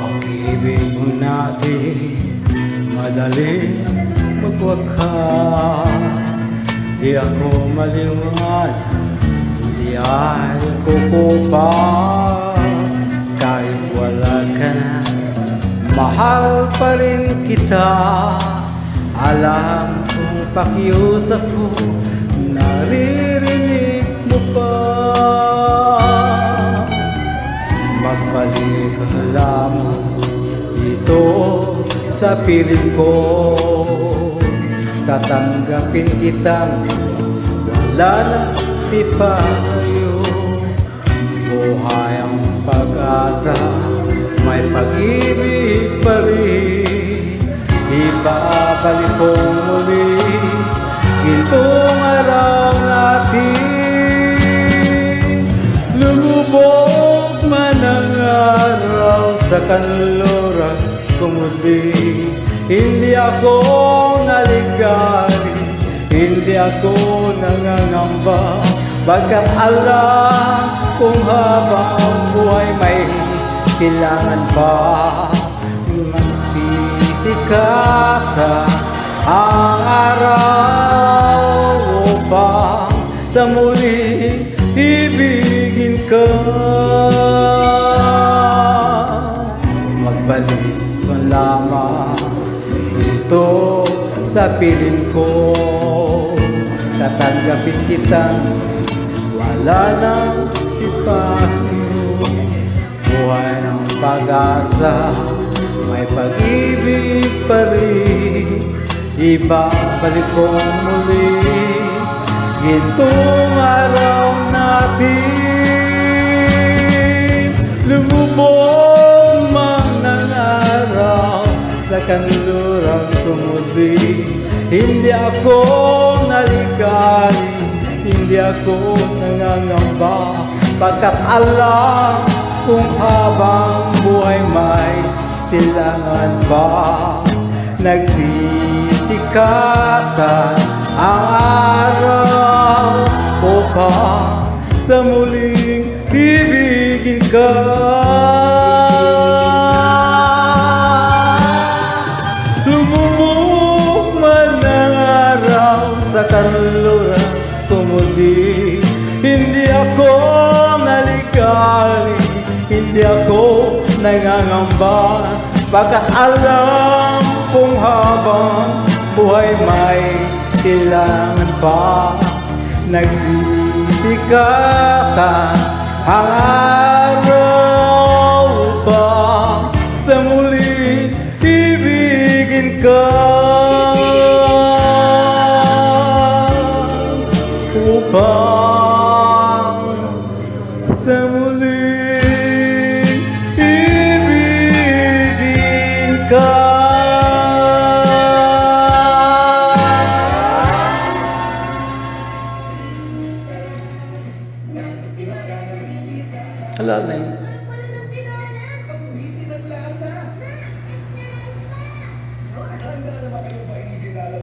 Pag-ibig mo natin madali magwakas. Di ako maliwan, di ay kukupas. Kahit wala ka na, mahal pa rin kita. Alam kong pakiusap ko, naririnig mo pa. Magbalik ka lamang dito sa piling ko. Tatanggapin kitang wala na si payo. Buhay ang pag-asa, may pag-ibig pa rin. Ibabalik ko muli itong araw natin. Lumubog man ang araw sa kanluran ko muli. Hindi ako naligali, hindi ako nangangamba, bagkat alam kung habang buhay may kailangan pa. Magsisikata ang araw upang sa muli ibigin ka. Magbalik ka lamang dito sa piling ko. Tatanggapin kitang wala nang sipagyo. Buhay ng pag-asa, may pag-ibig pa rin. Ibabalik ko muli itong araw natin. Lumubog man ang araw sa kanluran ko muli. Hindi ako naligali, hindi ako nangangamba, pagkat alam kung habang buhay may silangan pa. Nagsisikatan ang araw upang sa muling ibigin ka. Lumubog man ang araw sa kanluran ko muli. Hindi ako naligali, hindi ako nangangamba, pagkat alam kung habang buhay may silangan pa. Nagsisikatan ang araw upang sa muli ibigin ka. Upang sa muli ibigin ka. Wala na yun.